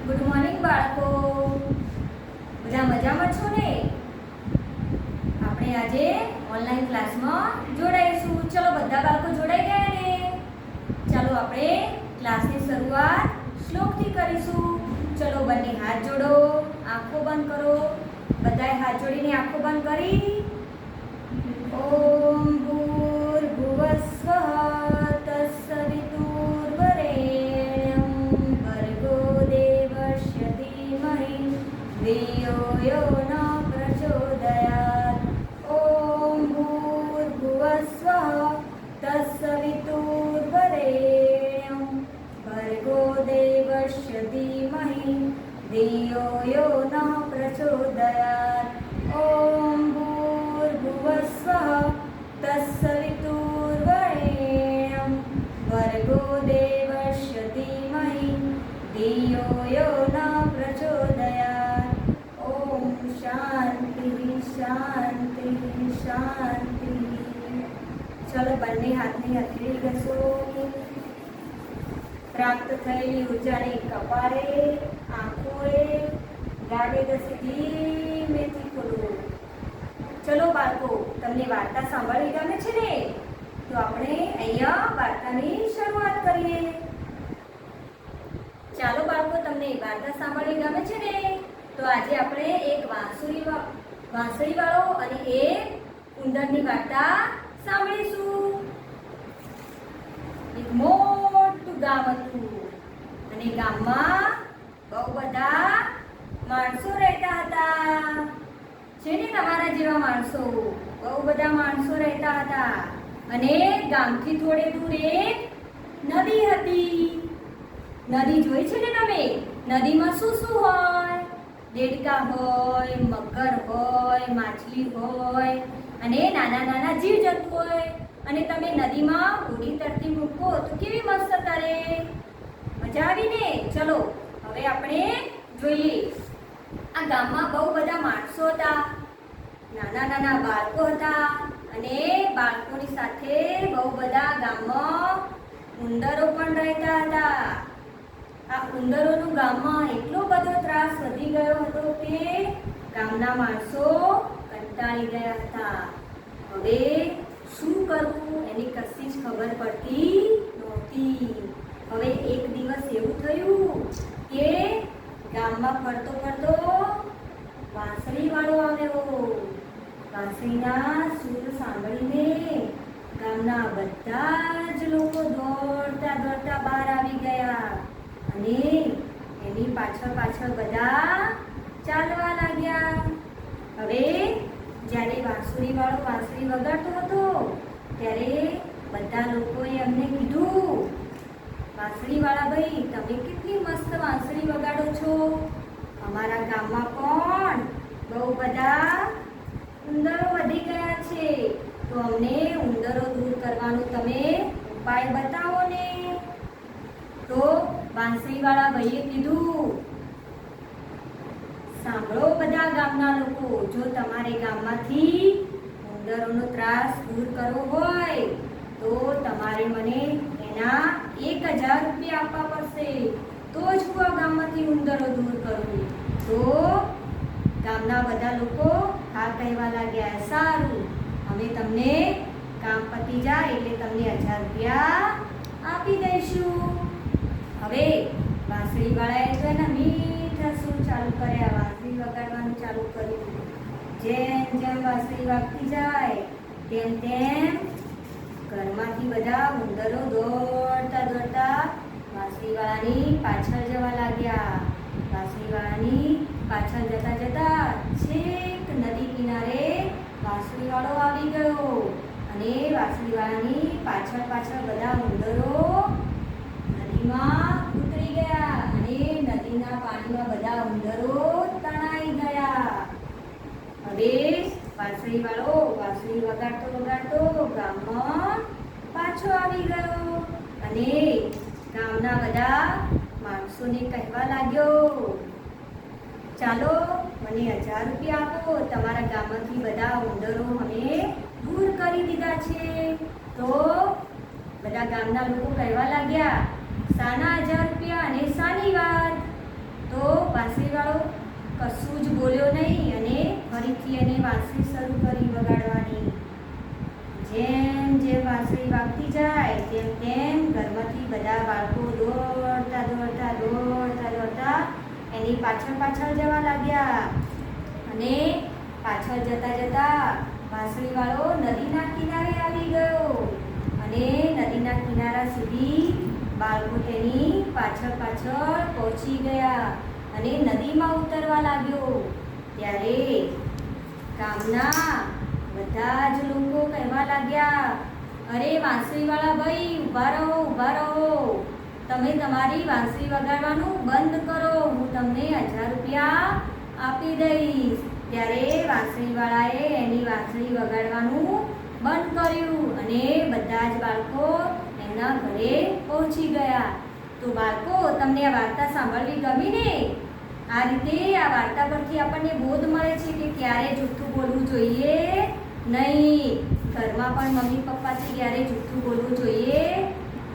Good morning બાળકો. બધા મજામાં છો ને? આપણે આજે ઓનલાઈન ક્લાસમાં જોડાઈશું. ચલો બધા બાળકો જોડાઈ ગયા ને? ચાલો આપણે ક્લાસની શરૂઆત શ્લોકથી કરીશું. ચલો બંને હાથ જોડો, આંખો બંધ કરો. બધાએ હાથ જોડીને આંખો બંધ કરી. ઓમ ભૂર્ભુવસ્વઃ તત્સવિતુર્વરેણ્યં ભર્ગો દેવસ્ય ધીમહિ ધિયો યો ન પ્રચોદયાત. ઓમ ભૂર્ભુવસ્વઃ તત્સવિતુર્વરેણ્યં ભર્ગો દેવસ્ય ધીમહિ ધિયો યો ન પ્રચોદયાત. ઓમ ભૂર્ભુવસ્વઃ તત્સવિતુર્વરેણ્યં ભર્ગો દેવસ્ય ધીમહિ ધિયો યો ન પ્રચોદયાત. ઓમ શાંતિ શાંતિ શાંતિ. ચલો બંને હાથની હથેળી ઘસો. પ્રાપ્ત થયેલી ઉર્જાને કપાળે, આંખોએ, ગાલે ઘસી ધીમેથી ખોલો. ચલો બાળકો, તમને વાર્તા સાંભળવી ગમે છે ને? તો આપણે અહીંયા વાર્તાની શરૂઆત કરીએ. ચાલો બાળકો, તમને વાર્તા સાંભળવી ગમે છે ને? તો આજે આપણે એક વાંસળીવાળો અને એક ઉંદરની વાર્તા સાંભળીશું. એક મોટું ગામ હતું અને ગામમાં બહુ બધા માણસો રહેતા હતા. છે ને તમારા જેવા માણસો? બહુ બધા માણસો રહેતા હતા અને ગામથી થોડે દૂર એક નદી હતી. નદી જોઈ છે ને તમે? નદીમાં શું શું હોય? દેડકા હોય, મગર હોય, માછલી હોય અને નાના નાના જીવજંતુ હોય. અને તમે નદીમાં હોડી તરતી મૂકો તો કેવી મસ્ત તરે. મજા આવી ને? ચલો હવે આપણે જોઈએ. આ ગામમાં બહુ બધા માણસો હતા, નાના નાના બાળકો હતા અને બાળકોની સાથે બહુ બધા ગામમાં ઉંદરો પણ રહેતા હતા. આ ઉંદરોનો ગામમાં એટલો બધો ત્રાસ વધી ગયો હતો કે ગામના માણસો કંટાળી ગયા હતા. હવે શું કરવું એની કશી જ ખબર પડતી નહોતી. હવે એક દિવસ એવું થયું કે ગામમાં ફરતો ફરતો વાંસળીવાળો આવ્યો. વાંસળીના સૂર સાંભળીને ગામના બધા જ લોકો દોડતા દોડતા બહાર આવી ગયા અને એની પાછળ પાછળ બધા ચાલવા લાગ્યા. હવે જ્યારે વાંસળીવાળો વાંસળી વગાડતો હતો ત્યારે બધા લોકોએ એમને કીધું, વાંસળીવાળા ભાઈ, તમે કેટલી મસ્ત વાંસળી વગાડો છો. અમારા ગામમાં પણ બહુ બધા ઉંદરો વધી ગયા છે, તો અમને ઉંદરો દૂર કરવાનો તમે ઉપાય બતાવો ને. તો વાંસળીવાળા ભાઈએ કીધું, સાંભળો બધા ગામના લોકો, જો તમારે ગામમાંથી ઉંદરોનો ત્રાસ દૂર કરવો હોય તો તમારે મને એના 1000 રૂપિયા આપવા પડશે, તો જ હું આ ગામમાંથી ઉંદરો દૂર કરું. તો ગામના બધા લોકો હા કહેવા લાગ્યા, સારું, અમે તમને કામ પતી જાય એટલે તમને 1000 રૂપિયા આપી દઈશું. હવે વાંસળીવાળાએ તો એના મીઠા સૂર ચાલુ કર્યા, વાંસળી વગાડવાનું ચાલુ કર્યું. જેમ જેમ વાંસળી વાગતી જાય તેમ તેમ ઘરમાંથી બધા ઉંદરો દોડતા દોડતા વાંસળીવાળાની પાછળ જવા લાગ્યા. વાંસળીવાળાની પાછળ જતા જતા છેક નદી કિનારે વાંસળીવાળો આવી ગયો અને વાંસળીવાળાની પાછળ પાછળ બધા ઉંદરો નદીમાં ઉતરી ગયા અને નદીના પાણીમાં બધા ઉંદરો તણાઈ ગયા. હવે વાંસળીવાળો વાંસળી વગાડતો વગાડતો ગામમાં પાછો આવી ગયો અને ગામના બધા માણસોને કહેવા લાગ્યો, ચાલો મને 1000 રૂપિયા આપો, તમારા ગામમાંથી બધા ઉંદરો અમે દૂર કરી દીધા છે. તો બધા ગામના લોકો કહેવા લાગ્યા, શાના 1000 રૂપિયા અને શાની વાત? તો વાંસળીવાળો કશું જ બોલ્યો નહીં અને ફરીથી એને વાંસળી શરૂ કરી વગાડવાની. જેમ જેમ વાંસળી વાગતી જાય તેમ તેમ ઘરમાંથી બધા બાળકો દોડતા એની પાછળ પાછળ જવા લાગ્યા. અને પાછળ જતા વાંસળીવાળો નદીના કિનારે આવી ગયો અને નદીના કિનારા સુધી બાળકો તેની પાછળ પહોંચી ગયા અને નદીમાં ઉતરવા લાગ્યો. ત્યારે ગામના બધા જ લોકો કહેવા લાગ્યા, અરે વાંસળીવાળા ભાઈ, ઊભા રહો, તમે તમારી વાંસળી વગાડવાનું બંધ કરો, હું તમને 1000 રૂપિયા આપી દઈશ. ત્યારે વાંસળીવાળાએ એની વાંસળી વગાડવાનું બંધ કર્યું અને બધા જ બાળકો એમના ઘરે પહોંચી ગયા. તો બાળકો, તમને આ વાર્તા સાંભળવી ગમી ને? આ રીતે આ વાર્તા પરથી આપણને બોધ મળે છે કે ક્યારે જૂઠું બોલવું જોઈએ નહીં. ઘરમાં પણ મમ્મી પપ્પાથી ક્યારે જૂઠું બોલવું જોઈએ